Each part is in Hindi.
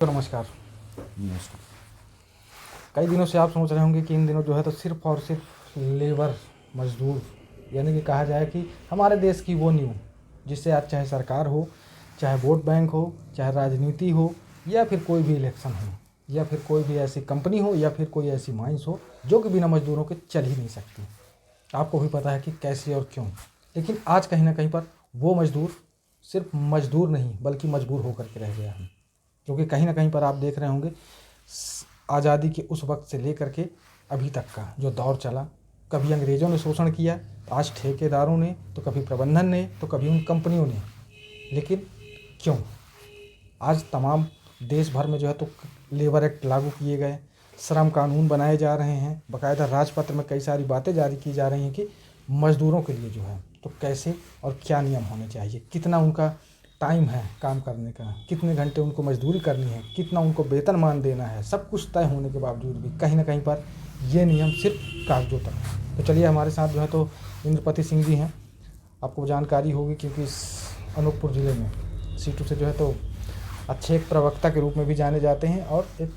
तो नमस्कार। नमस्कार। कई दिनों से आप सोच रहे होंगे कि इन दिनों जो है तो सिर्फ और सिर्फ लेबर मजदूर, यानी कि कहा जाए कि हमारे देश की वो नींव जिससे आज चाहे सरकार हो, चाहे वोट बैंक हो, चाहे राजनीति हो, या फिर कोई भी इलेक्शन हो, या फिर कोई भी ऐसी कंपनी हो, या फिर कोई ऐसी माइंस हो जो कि बिना मजदूरों के चल ही नहीं सकती। आपको भी पता है कि कैसे और क्यों। लेकिन आज कहीं ना कहीं पर वो मजदूर सिर्फ मजदूर नहीं बल्कि मजबूर होकर के रह गया है। क्योंकि कहीं ना कहीं पर आप देख रहे होंगे आज़ादी के उस वक्त से लेकर के अभी तक का जो दौर चला, कभी अंग्रेज़ों ने शोषण किया, तो आज ठेकेदारों ने, तो कभी प्रबंधन ने, तो कभी उन कंपनियों ने। लेकिन क्यों आज तमाम देश भर में जो है तो लेबर एक्ट लागू किए गए, श्रम कानून बनाए जा रहे हैं, बाकायदा राजपत्र में कई सारी बातें जारी की जा रही हैं कि मज़दूरों के लिए जो है तो कैसे और क्या नियम होने चाहिए, कितना उनका टाइम है काम करने का, कितने घंटे उनको मजदूरी करनी है, कितना उनको वेतनमान देना है, सब कुछ तय होने के बावजूद भी कहीं ना कहीं पर ये नियम सिर्फ कागजों तक है। तो चलिए हमारे साथ जो है तो इंद्रपति सिंह जी हैं। आपको जानकारी होगी क्योंकि इस अनूपपुर ज़िले में सीटू से जो है तो अच्छे एक प्रवक्ता के रूप में भी जाने जाते हैं और एक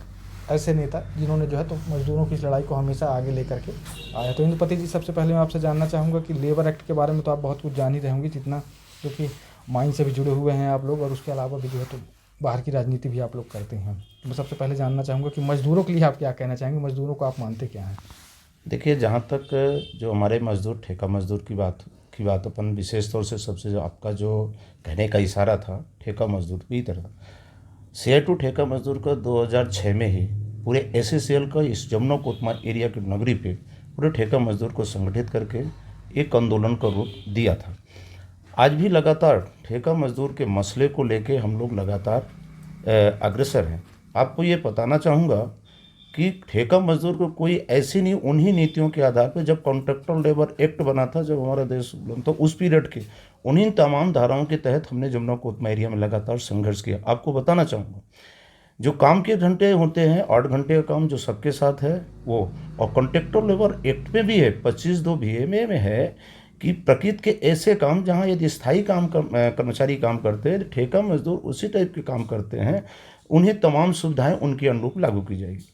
ऐसे नेता जिन्होंने जो है तो मजदूरों की इस लड़ाई को हमेशा आगे लेकर के आया। तो इंद्रपति जी, सबसे पहले मैं आपसे जानना चाहूँगा कि लेबर एक्ट के बारे में तो आप बहुत कुछ जान ही रहे होंगे, जितना क्योंकि माइन से भी जुड़े हुए हैं आप लोग, और उसके अलावा भी जो है तो बाहर की राजनीति भी आप लोग करते हैं। तो मैं सबसे पहले जानना चाहूँगा कि मज़दूरों के लिए आप क्या कहना चाहेंगे, मज़दूरों को आप मानते क्या हैं? देखिए, जहाँ तक जो हमारे मज़दूर, ठेका मज़दूर की बात अपन विशेष तौर से सबसे जो आपका जो कहने का इशारा था, ठेका मज़दूर की तरह CI2 ठेका मज़दूर का 2006 में ही पूरे SCCL का इस जमुना कोतमा एरिया की नगरी पे पूरे ठेका मज़दूर को संगठित करके एक आंदोलन का रूप दिया था। आज भी लगातार ठेका मज़दूर के मसले को लेके हम लोग लगातार अग्रसर हैं। आपको ये बताना चाहूँगा कि ठेका मज़दूर को कोई ऐसी नहीं, उन्हीं नीतियों के आधार पर जब कॉन्ट्रैक्चुअल लेबर एक्ट बना था, जब हमारा देश तो उस पीरियड के उन्हीं तमाम धाराओं के तहत हमने जमुना कोतमा एरिया में लगातार संघर्ष किया। आपको बताना चाहूँगा, जो काम के घंटे होते हैं 8 घंटे का काम जो सबके साथ है वो, और कॉन्ट्रैक्चुअल लेबर एक्ट में भी है 25(2) BA में है कि प्रकृति के ऐसे काम जहाँ यदि स्थायी कर्मचारी काम करते हैं, ठेका मजदूर उसी टाइप के काम करते हैं, उन्हें तमाम सुविधाएं उनके अनुरूप लागू की जाएगी।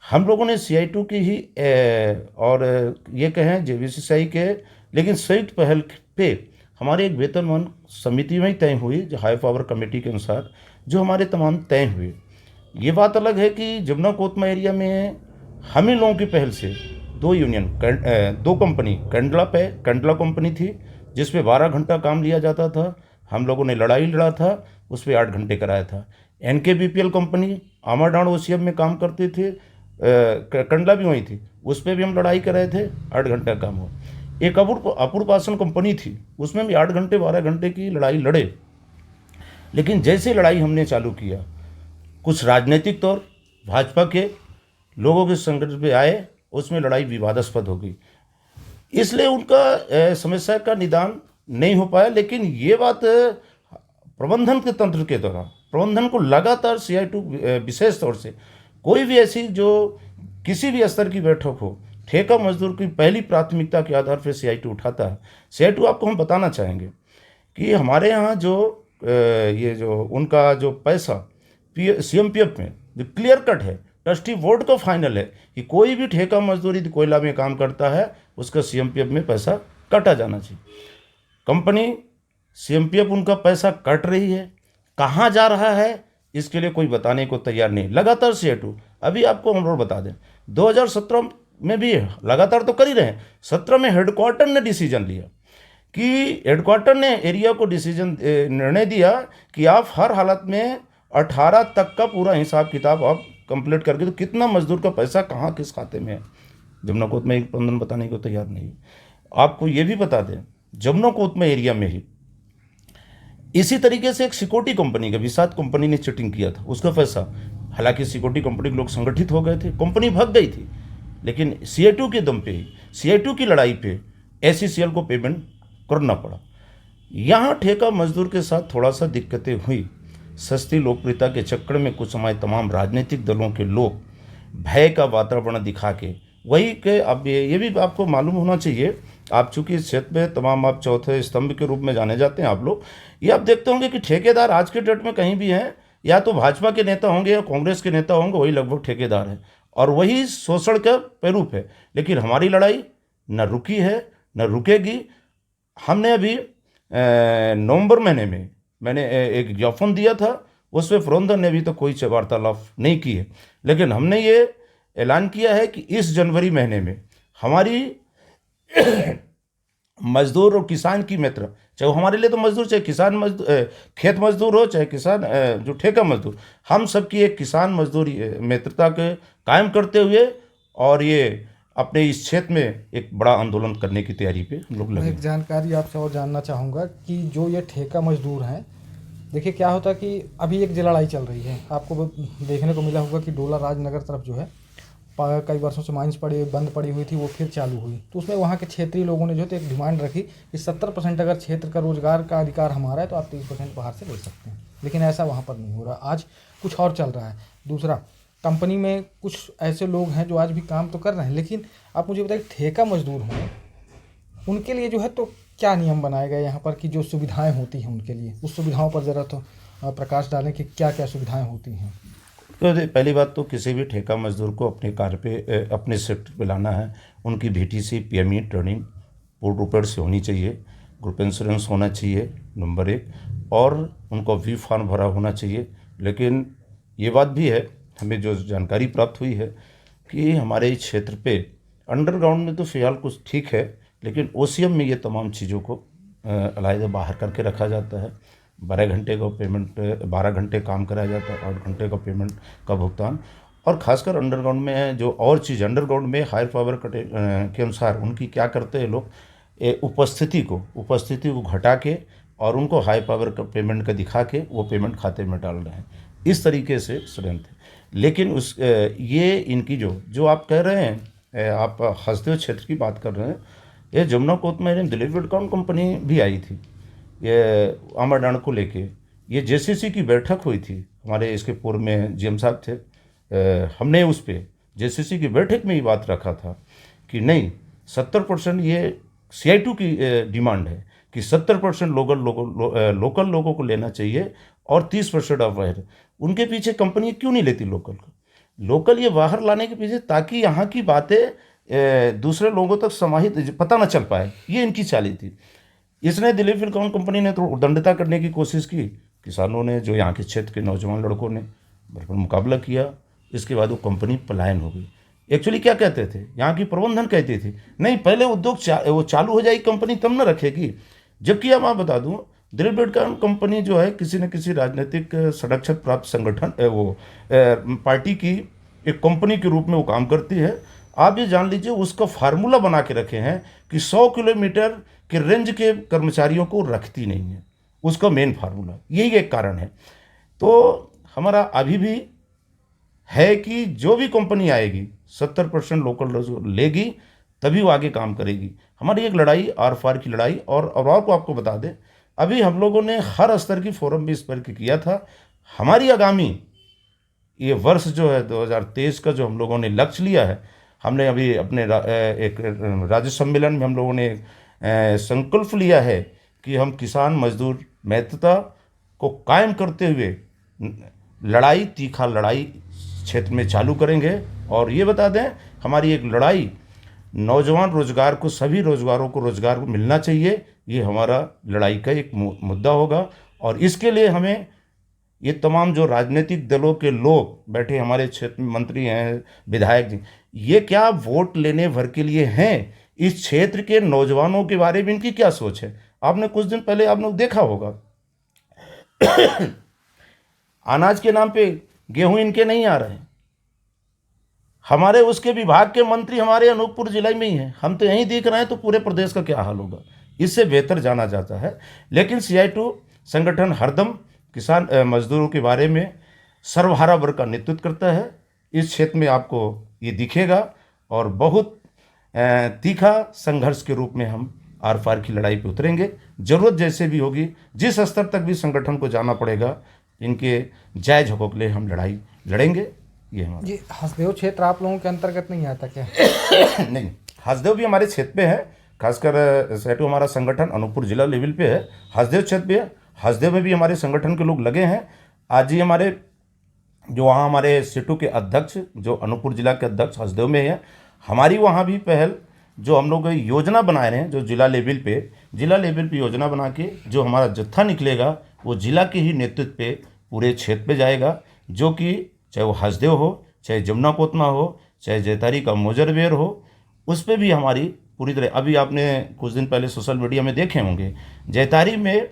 हम लोगों ने CI2 की ही और ये कहें JVCCI के, लेकिन संयुक्त पहल पे हमारे एक वेतनमान समिति में ही तय हुई, जो हाई पावर कमेटी के अनुसार जो हमारे तमाम तय हुए। ये बात अलग है कि जमुना कोतमा एरिया में हम ही लोगों की पहल से 2 यूनियन, 2 कंपनी, कंडला कंपनी थी जिसपे 12 घंटा काम लिया जाता था। हम लोगों ने लड़ाई लड़ा था, उस पर 8 घंटे कराया था। NKBPL कंपनी आमाडांड OCM में काम करती थी, कंडला भी वही थी, उस पर भी हम लड़ाई कर रहे थे, 8 घंटे का काम हो। एक अपूर्वासन कंपनी थी, उसमें भी 8 घंटे 12 घंटे की लड़ाई लड़े। लेकिन जैसे लड़ाई हमने चालू किया, कुछ राजनीतिक तौर भाजपा के लोगों के संगठन पे आए, उसमें लड़ाई विवादास्पद हो गई, इसलिए उनका समस्या का निदान नहीं हो पाया। लेकिन ये बात प्रबंधन के तंत्र के द्वारा, प्रबंधन को लगातार CI2 विशेष तौर से कोई भी ऐसी जो किसी भी स्तर की बैठक हो, ठेका मजदूर की पहली प्राथमिकता के आधार पर CI2 उठाता है। CI2 आपको हम बताना चाहेंगे कि हमारे यहाँ जो ये जो उनका जो पैसा CMPF में जो क्लियर कट है, ट्रस्टी बोर्ड का फाइनल है कि कोई भी ठेका मजदूरी कोयला में काम करता है उसका CMPF में पैसा काटा जाना चाहिए। कंपनी CMPF उनका पैसा कट रही है, कहाँ जा रहा है इसके लिए कोई बताने को तैयार नहीं। लगातार CI2, अभी आपको हम लोग बता दें 2017 में भी लगातार तो कर ही रहे हैं, 17 में हेडक्वार्टर ने डिसीजन लिया कि हेडक्वार्टर ने एरिया को निर्णय दिया कि आप हर हालत में 18 तक का पूरा हिसाब किताब आप कंप्लीट करके, तो कितना मजदूर का पैसा कहाँ किस खाते में है जमुना कोतमा एक प्रबंधन बताने को तैयार नहीं। आपको ये भी बता दें, जमुना कोतमा एरिया में ही इसी तरीके से एक सिक्योरिटी कंपनी का विसात कंपनी ने चीटिंग किया था, उसका पैसा, हालांकि सिक्योरिटी कंपनी के लोग संगठित हो गए थे, कंपनी भाग गई थी, लेकिन CI2 के दम पे ही, CI2 की लड़ाई पे SCCL को पेमेंट करना पड़ा। यहाँ ठेका मजदूर के साथ थोड़ा सा दिक्कतें हुई। सस्ती लोकप्रियता के चक्कर में कुछ समय तमाम राजनीतिक दलों के लोग भय का वातावरण दिखा के, वही के, अब ये भी आपको मालूम होना चाहिए, आप चूंकि इस क्षेत्र में तमाम आप चौथे स्तंभ के रूप में जाने जाते हैं आप लोग, ये आप देखते होंगे कि ठेकेदार आज के डेट में कहीं भी हैं या तो भाजपा के नेता होंगे या कांग्रेस के नेता होंगे, वही लगभग ठेकेदार हैं और वही शोषण का पैरूप है। लेकिन हमारी लड़ाई न रुकी है न रुकेगी। हमने अभी नवंबर महीने में मैंने एक ज्ञापन दिया था, उसमें पुरंदर ने अभी तक कोई वार्तालाप नहीं की है। लेकिन हमने ये ऐलान किया है कि इस जनवरी महीने में हमारी मजदूर और किसान की मित्र, चाहे वो हमारे लिए तो मजदूर, चाहे किसान मजदूर, खेत मजदूर हो, चाहे किसान जो ठेका मजदूर, हम सबकी एक किसान मजदूर मित्रता के कायम करते हुए और ये अपने इस क्षेत्र में एक बड़ा आंदोलन करने की तैयारी पे हम लोग मैं लगे। एक जानकारी आपसे और जानना चाहूँगा कि जो ये ठेका मजदूर हैं, देखिए क्या होता है कि अभी एक लड़ाई चल रही है, आपको देखने को मिला होगा कि डोला राजनगर तरफ जो है कई वर्षों से माइंस बंद पड़ी हुई थी, वो फिर चालू हुई। तो उसमें वहाँ के क्षेत्रीय लोगों ने जो है एक डिमांड रखी कि 70% अगर क्षेत्र का रोजगार का अधिकार हमारा है तो आप 30% बाहर से ले सकते हैं। लेकिन ऐसा वहाँ पर नहीं हो रहा, आज कुछ और चल रहा है। दूसरा, कंपनी में कुछ ऐसे लोग हैं जो आज भी काम तो कर रहे हैं, लेकिन आप मुझे बताइए ठेका मजदूर हों उनके लिए जो है तो क्या नियम बनाए गए यहाँ पर कि जो सुविधाएं होती हैं उनके लिए, उस सुविधाओं पर ज़रा तो प्रकाश डालें कि क्या क्या सुविधाएं होती हैं। तो पहली बात तो किसी भी ठेका मजदूर को अपने कार्य पे अपने शिफ्ट पे लाना है, उनकी VTC PME ट्रेनिंग पूर्ण रूप से होनी चाहिए, ग्रुप इंश्योरेंस होना चाहिए नंबर 1, और उनको V फॉर्म भरा होना चाहिए। लेकिन ये बात भी है, हमें जो जानकारी प्राप्त हुई है कि हमारे इस क्षेत्र पे अंडरग्राउंड में तो फ़िलहाल कुछ ठीक है, लेकिन OCM में ये तमाम चीज़ों को अलग बाहर करके रखा जाता है। 12 घंटे का पेमेंट, 12 घंटे काम कराया जाता है, 8 घंटे का पेमेंट का भुगतान। और खासकर अंडरग्राउंड में जो और चीज़, अंडरग्राउंड में हायर पावर के अनुसार उनकी क्या करते हैं लोग, उपस्थिति को घटा के और उनको हाई पावर का पेमेंट का दिखा के वो पेमेंट खाते में डाल रहे हैं। इस तरीके से षड्यंत्र है। लेकिन ये इनकी जो आप कह रहे हैं, आप हसदेव क्षेत्र की बात कर रहे हैं, ये जमुना कोत में दिलीप बिल्डकॉन कंपनी भी आई थी, ये आमरडांड को लेके। ये JCC की बैठक हुई थी, हमारे इसके पूर्व में GM साहब थे, हमने उस पर JCC की बैठक में ये बात रखा था कि नहीं, 70% ये CI2 की डिमांड है कि 70% लोकल लोगों को लेना चाहिए और 30% ऑफ बाहर। उनके पीछे कंपनी क्यों नहीं लेती लोकल ये बाहर लाने के पीछे, ताकि यहाँ की बातें दूसरे लोगों तक समाहित पता न चल पाए, ये इनकी चाली थी। इसने दिलीप बिल्डकॉन कंपनी ने तो उदंडता करने की कोशिश की, किसानों ने, जो यहाँ के क्षेत्र के नौजवान लड़कों ने भरपूर मुकाबला किया। इसके बाद वो कंपनी पलायन हो गई। एक्चुअली क्या कहते थे, यहाँ की प्रबंधन कहती थी नहीं पहले उद्योग वो चालू हो जाएगी कंपनी तब न रखेगी। जबकि अब मैं बता दूँ, दिलीप बिल्डकॉन कंपनी जो है किसी न किसी राजनीतिक संरक्षक प्राप्त संगठन, पार्टी की एक कंपनी के रूप में वो काम करती है। आप ये जान लीजिए, उसका फार्मूला बना के रखे हैं कि 100 किलोमीटर के रेंज के कर्मचारियों को रखती नहीं है, उसका मेन फार्मूला यही एक कारण है। तो हमारा अभी भी है कि जो भी कंपनी आएगी 70% लोकल लेगी, तभी वो आगे काम करेगी। हमारी एक लड़ाई आर पार की लड़ाई। और को आपको बता दें, अभी हम लोगों ने हर स्तर की फोरम भी इस पर किया था। हमारी आगामी ये वर्ष जो है 2023 का जो हम लोगों ने लक्ष्य लिया है, हमने अभी अपने एक राज्य सम्मेलन में हम लोगों ने संकल्प लिया है कि हम किसान मजदूर मित्रता को कायम करते हुए तीखा लड़ाई क्षेत्र में चालू करेंगे। और ये बता दें, हमारी एक लड़ाई नौजवान रोजगार को, सभी रोजगारों को रोजगार मिलना चाहिए, ये हमारा लड़ाई का एक मुद्दा होगा। और इसके लिए हमें ये तमाम जो राजनीतिक दलों के लोग बैठे हमारे क्षेत्र में, मंत्री हैं, विधायक जी, ये क्या वोट लेने भर के लिए हैं? इस क्षेत्र के नौजवानों के बारे में इनकी क्या सोच है? आपने कुछ दिन पहले आपने देखा होगा अनाज के नाम पे गेहूं इनके नहीं आ रहे हैं। हमारे उसके विभाग के मंत्री हमारे अनूपपुर जिले में ही हैं, हम तो यहीं दिख रहे हैं, तो पूरे प्रदेश का क्या हाल होगा? इससे बेहतर जाना जाता है। लेकिन CI2 संगठन हरदम किसान मजदूरों के बारे में सर्वहारा वर्ग का नेतृत्व करता है। इस क्षेत्र में आपको ये दिखेगा और बहुत तीखा संघर्ष के रूप में हम आर पार की लड़ाई पे उतरेंगे। जरूरत जैसे भी होगी, जिस स्तर तक भी संगठन को जाना पड़ेगा, इनके जायज हकों के लिए हम लड़ाई लड़ेंगे। ये हमारा ये हसदेव क्षेत्र आप लोगों के अंतर्गत नहीं आता क्या? नहीं, हसदेव भी हमारे क्षेत्र पे है, खासकर सेटू हमारा संगठन अनूपपुर जिला लेवल पे है, हसदेव क्षेत्र पे है। हसदेव में भी हमारे संगठन के लोग लगे हैं आज ही हमारे जो वहाँ हमारे सिटू के अध्यक्ष, जो अनूपपुर जिला के अध्यक्ष हसदेव में है, हमारी वहाँ भी पहल जो हम लोग योजना बना रहे हैं, जो जिला लेवल पे योजना बना के जो हमारा जत्था निकलेगा वो जिला के ही नेतृत्व पे पूरे क्षेत्र पे जाएगा, जो कि चाहे वो हसदेव हो, चाहे जमुना कोतमा हो, चाहे जैतारी का मोजरवेर हो, उस पर भी हमारी पूरी तरह। अभी आपने कुछ दिन पहले सोशल मीडिया में देखे होंगे, जैतारी में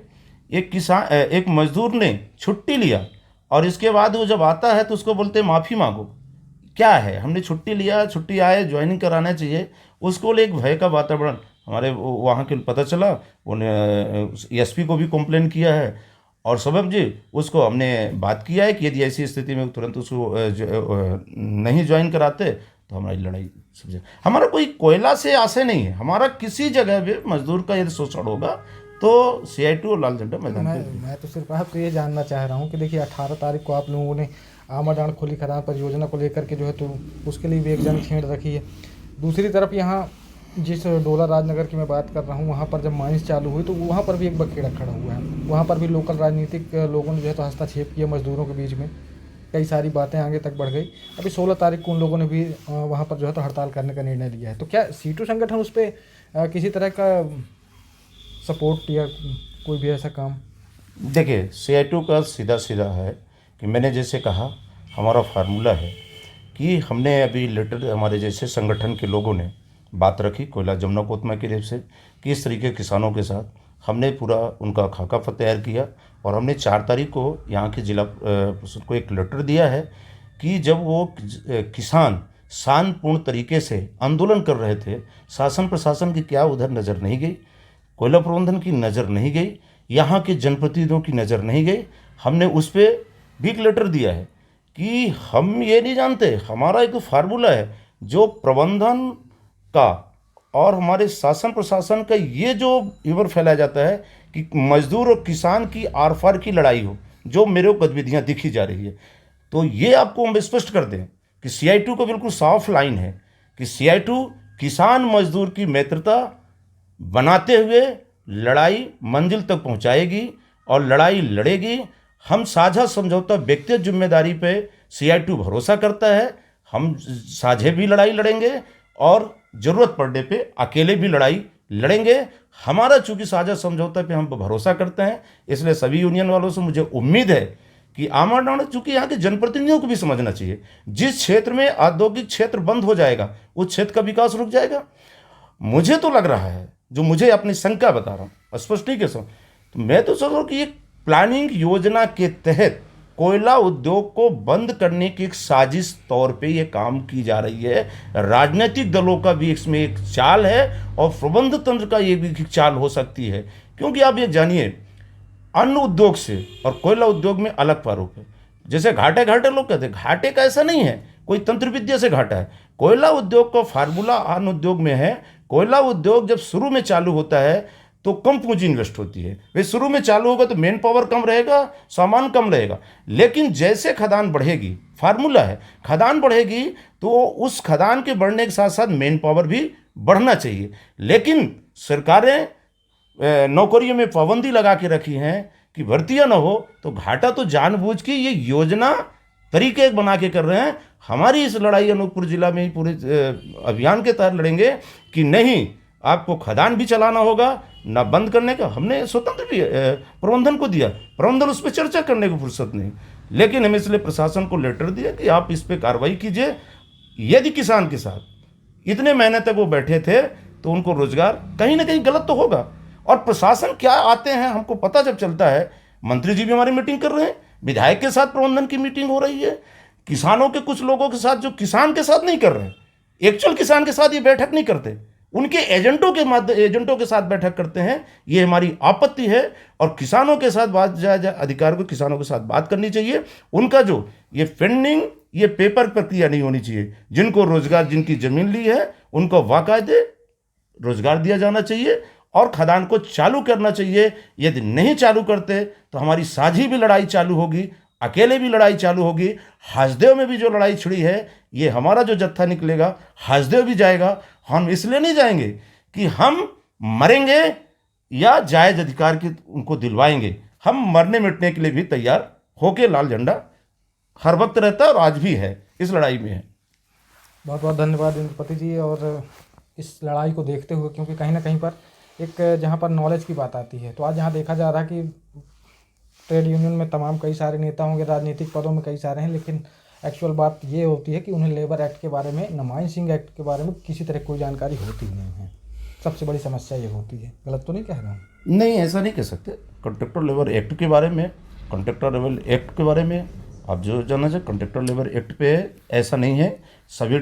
एक मजदूर ने छुट्टी लिया और इसके बाद वो जब आता है तो उसको बोलते माफ़ी मांगो। क्या है, हमने छुट्टी लिया, छुट्टी आए, ज्वाइनिंग कराना चाहिए, उसको ले एक भय का वातावरण हमारे वहाँ के पता चला। उन्हें एसपी को भी कंप्लेन किया है और सबब जी उसको हमने बात किया है कि यदि ऐसी स्थिति में तुरंत उसको नहीं ज्वाइन कराते तो हमारी लड़ाई समझे। हमारा कोई कोयला से आशय नहीं है, हमारा किसी जगह भी मजदूर का यदि शोषण होगा तो CITU और लाल झंडा मैदान पे। मैं तो सिर्फ आपसे ये जानना चाह रहा हूँ कि देखिए 18 तारीख को आप लोगों ने आमाडांड खोली खदान परियोजना को लेकर के जो है तो उसके लिए भी एक जंग छेड़ रखी है। दूसरी तरफ यहाँ जिस डोला राजनगर की मैं बात कर रहा हूँ, वहाँ पर जब माइंस चालू हुई तो वहाँ पर भी एक बखेड़ा खड़ा हुआ है। वहाँ पर भी लोकल राजनीतिक लोगों ने जो है तो हस्तक्षेप किया मजदूरों के बीच में, कई सारी बातें आगे तक बढ़ गई। अभी 16 तारीख को उन लोगों ने भी वहाँ पर जो है तो हड़ताल करने का निर्णय लिया है। तो क्या सीटू संगठन उस पर किसी तरह का सपोर्ट या कोई भी ऐसा काम? देखिए, CITU का सीधा सीधा है कि मैंने जैसे कहा, हमारा फार्मूला है कि हमने अभी लेटर हमारे जैसे संगठन के लोगों ने बात रखी कोयला जमुना कोतमा की रेप से कि इस तरीके किसानों के साथ हमने पूरा उनका खाका तैयार किया और हमने 4 तारीख को यहाँ के जिला परिषद को एक लेटर दिया है कि जब वो किसान शांतिपूर्ण तरीके से आंदोलन कर रहे थे, शासन प्रशासन की क्या उधर नज़र नहीं गई, कोयला प्रबंधन की नज़र नहीं गई, यहाँ के जनप्रतिनिधियों की नज़र नहीं गई। हमने उस पर भी एक लेटर दिया है कि हम ये नहीं जानते, हमारा एक फार्मूला है जो प्रबंधन का और हमारे शासन प्रशासन का ये जो इवर फैलाया जाता है कि मजदूर और किसान की आर पार की लड़ाई हो, जो मेरे को गतिविधियाँ दिखी जा रही है। तो ये आपको हम स्पष्ट कर दें कि CITU का बिल्कुल साफ लाइन है कि CITU किसान मजदूर की मित्रता बनाते हुए लड़ाई मंजिल तक पहुंचाएगी और लड़ाई लड़ेगी। हम साझा समझौता व्यक्तिगत जिम्मेदारी पे CITU भरोसा करता है। हम साझे भी लड़ाई लड़ेंगे और ज़रूरत पड़ने पे अकेले भी लड़ाई लड़ेंगे। हमारा चूंकि साझा समझौता पे हम भरोसा करते हैं, इसलिए सभी यूनियन वालों से मुझे उम्मीद है कि आमाडांड, चूंकि यहाँ के जनप्रतिनिधियों को भी समझना चाहिए, जिस क्षेत्र में औद्योगिक क्षेत्र बंद हो जाएगा उस क्षेत्र का विकास रुक जाएगा। मुझे तो लग रहा है, जो मुझे अपनी शंका बता रहा हूँ स्पष्ट नहीं कह सकता, तो मैं तो सोच रहा हूँ कि एक प्लानिंग योजना के तहत कोयला उद्योग को बंद करने की एक साजिश तौर पे ये काम की जा रही है। राजनीतिक दलों का भी इसमें एक चाल है और प्रबंध तंत्र का ये भी एक चाल हो सकती है, क्योंकि आप ये जानिए अन्न उद्योग से और कोयला उद्योग में अलग प्रारूप है। जैसे घाटे घाटे लोग कहते हैं, घाटे का ऐसा नहीं है कोई तंत्र विद्या से घाटा है। कोयला उद्योग का फार्मूला अन्न उद्योग में है। कोयला उद्योग जब शुरू में चालू होता है तो कम पूंजी इन्वेस्ट होती है। वे शुरू में चालू होगा तो मेन पावर कम रहेगा, सामान कम रहेगा, लेकिन जैसे खदान बढ़ेगी, फार्मूला है, खदान बढ़ेगी तो उस खदान के बढ़ने के साथ साथ मेन पावर भी बढ़ना चाहिए। लेकिन सरकारें नौकरियों में पाबंदी लगा के रखी हैं कि भर्तियां ना हो, तो घाटा तो जानबूझ के ये योजना तरीके बना के कर रहे हैं। हमारी इस लड़ाई अनूपपुर जिला में ही पूरे अभियान के तहत लड़ेंगे कि नहीं, आपको खदान भी चलाना होगा, ना बंद करने का। हमने स्वतंत्र भी प्रबंधन को दिया, प्रबंधन उस पर चर्चा करने की फुर्सत नहीं, लेकिन हमें इसलिए प्रशासन को लेटर दिया कि आप इस पर कार्रवाई कीजिए। यदि किसान के साथ इतने महीने तक वो बैठे थे तो उनको रोजगार कहीं ना कहीं गलत तो होगा। और प्रशासन क्या आते हैं हमको पता जब चलता है, मंत्री जी भी हमारी मीटिंग कर रहे हैं, विधायक के साथ प्रबंधन की मीटिंग हो रही है, किसानों के कुछ लोगों के साथ जो किसान के साथ नहीं कर रहे, एक्चुअल किसान के साथ ये बैठक नहीं करते, उनके एजेंटों के साथ बैठक करते हैं। ये हमारी आपत्ति है और किसानों के साथ बात अधिकार को किसानों के साथ बात करनी चाहिए। उनका जो ये पेंडिंग, ये पेपर प्रक्रिया नहीं होनी चाहिए। जिनको रोजगार, जिनकी जमीन ली है, उनको बाकायदे रोजगार दिया जाना चाहिए और खदान को चालू करना चाहिए। यदि नहीं चालू करते तो हमारी साझी भी लड़ाई चालू होगी, अकेले भी लड़ाई चालू होगी। हसदेव में भी जो लड़ाई छिड़ी है, ये हमारा जो जत्था निकलेगा हसदेव भी जाएगा। हम इसलिए नहीं जाएंगे कि हम मरेंगे या जायज अधिकार के उनको दिलवाएंगे, हम मरने मिटने के लिए भी तैयार होके लाल झंडा हर वक्त रहता है और आज भी है, इस लड़ाई में है। बहुत बहुत धन्यवाद इंद्रपति जी। और इस लड़ाई को देखते हुए, क्योंकि कहीं ना कहीं पर एक जहाँ पर नॉलेज की बात आती है, तो आज यहाँ देखा जा रहा है कि ट्रेड यूनियन में तमाम कई सारे नेता होंगे, राजनीतिक पदों में कई सारे हैं, लेकिन एक्चुअल बात ये होती है कि उन्हें लेबर एक्ट के बारे में, माइंसिंग एक्ट के बारे में किसी तरह कोई जानकारी होती ही नहीं है। सबसे बड़ी समस्या ये होती है। गलत तो नहीं कह रहा हूँ? नहीं, ऐसा नहीं कह सकते। कॉन्ट्रैक्टर लेबर एक्ट के बारे में, कॉन्ट्रैक्टर लेबर एक्ट के बारे में आप जो जानना चाहिए, कॉन्ट्रैक्टर लेबर एक्ट पे ऐसा नहीं है। सभी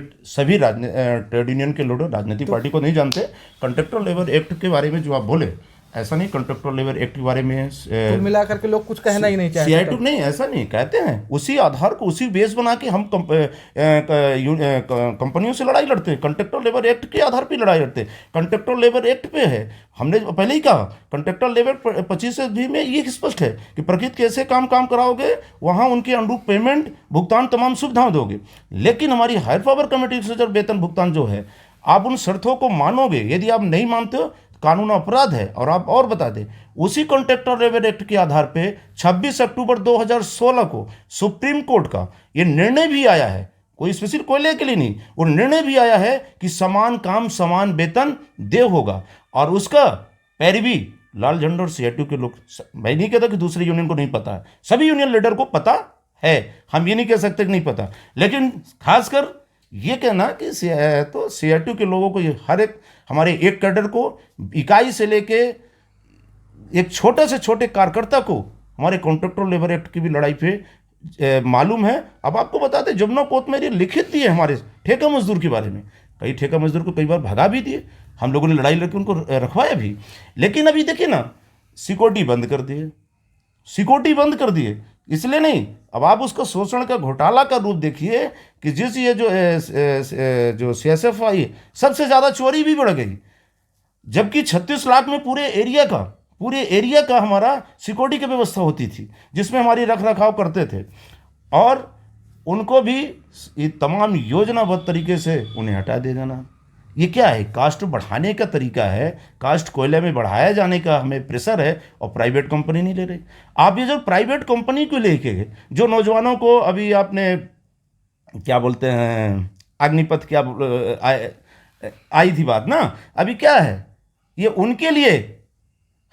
ट्रेड यूनियन के लोग राजनीतिक पार्टी को नहीं जानते। कॉन्ट्रैक्टर लेबर एक्ट के बारे में जो आप बोले, ऐसा नहीं। कॉन्ट्रैक्टर लेबर एक्ट के बारे में कुल मिलाकर के लोग कुछ कहना ही नहीं चाहते। CI2 नहीं, ऐसा नहीं कहते हैं। उसी आधार को, उसी बेस बना के हम कंपनियों से लड़ाई लड़ते हैं। कॉन्ट्रैक्टर लेबर एक्ट के आधार पर लड़ाई लड़ते हैं। कॉन्ट्रैक्टर लेबर एक्ट पे है, हमने पहले ही कहा। कॉन्ट्रैक्टर लेबर 25 में ये स्पष्ट है कि प्रकृति कैसे काम कराओगे, वहाँ उनके अनुरूप पेमेंट, भुगतान, तमाम सुविधाएं दोगे। लेकिन हमारी हायर पावर कमेटी से जो वेतन भुगतान जो है, आप उन शर्तों को मानोगे। यदि आप नहीं मानते हो, कानून अपराध है। और आप और बता दें, उसी कॉन्ट्रैक्टर लेबर एक्ट के आधार पे 26 अक्टूबर 2016 को सुप्रीम कोर्ट का ये निर्णय भी आया है, कोई स्पेशल कोयले के लिए नहीं, वो निर्णय भी आया है कि समान काम समान वेतन दे होगा। और उसका पैरवी लाल झंडा और CI2 के लोग, मैं नहीं कहता कि दूसरी यूनियन को नहीं पता है, सभी यूनियन लीडर को पता है। हम ये नहीं कह सकते कि नहीं पता, लेकिन खासकर ये कहना कि तो CI2 के लोगों को, ये हर एक हमारे एक कैडर को, इकाई से लेके एक छोटे से छोटे कार्यकर्ता को हमारे कॉन्ट्रैक्टर लेबर एक्ट की भी लड़ाई पे मालूम है। अब आपको बताते, जमुना पोत में ये लिखित भी है हमारे ठेका मजदूर के बारे में। कई ठेका मजदूर को कई बार भगा भी दिए, हम लोगों ने लड़ाई लड़के उनको रखवाया भी। लेकिन अभी देखिए ना, सिक्योरिटी बंद कर दिए, सिक्योरिटी बंद कर दिए। इसलिए नहीं, अब आप उसका शोषण का, घोटाला का रूप देखिए कि जिस ये जो CSF आई, सबसे ज़्यादा चोरी भी बढ़ गई। जबकि 36 लाख में पूरे एरिया का हमारा सिक्योरिटी की व्यवस्था होती थी, जिसमें हमारी रख रखाव करते थे। और उनको भी ये तमाम योजनाबद्ध तरीके से उन्हें हटा दे देना, ये क्या है? कास्ट बढ़ाने का तरीका है, कास्ट कोयले में बढ़ाया जाने का हमें प्रेशर है, और प्राइवेट कंपनी नहीं ले रही। आप ये जो प्राइवेट कंपनी को लेके, जो नौजवानों को अभी आपने क्या बोलते हैं, अग्निपथ क्या आई थी बात ना, अभी क्या है, ये उनके लिए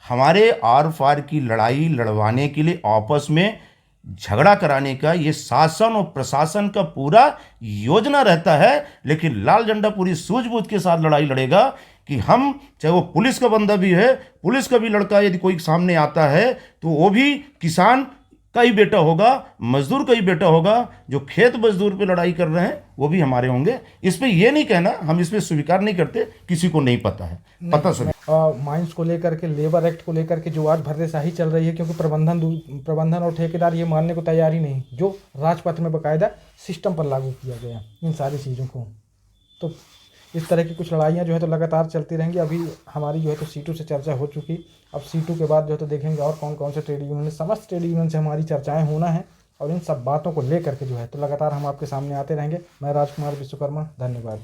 हमारे आर पार की लड़ाई लड़वाने के लिए आपस में झगड़ा कराने का ये शासन और प्रशासन का पूरा योजना रहता है। लेकिन लाल झंडा पूरी सूझबूझ के साथ लड़ाई लड़ेगा कि हम, चाहे वो पुलिस का बंदा भी है, पुलिस का भी लड़का यदि कोई सामने आता है, तो वो भी किसान का ही बेटा होगा, मजदूर का ही बेटा होगा। जो खेत मजदूर पे लड़ाई कर रहे हैं वो भी हमारे होंगे। इस पे ये नहीं कहना, हम इस पे स्वीकार नहीं करते किसी को नहीं पता है, पता सभी। माइंस को लेकर के, लेबर एक्ट को लेकर के जो आज भर्रेशाही चल रही है, क्योंकि प्रबंधन और ठेकेदार ये मानने को तैयार ही नहीं, जो राजपथ में बाकायदा सिस्टम पर लागू किया गया इन सारी चीज़ों को। तो इस तरह की कुछ लड़ाइयाँ जो है तो लगातार चलती रहेंगी। अभी हमारी जो है तो C2 से चर्चा हो चुकी, अब C2 के बाद जो है तो देखेंगे और कौन कौन से ट्रेड यूनियन, समस्त ट्रेड यूनियन से हमारी चर्चाएं होना है। और इन सब बातों को लेकर के जो है तो लगातार हम आपके सामने आते रहेंगे। मैं राजकुमार विश्वकर्मा, धन्यवाद।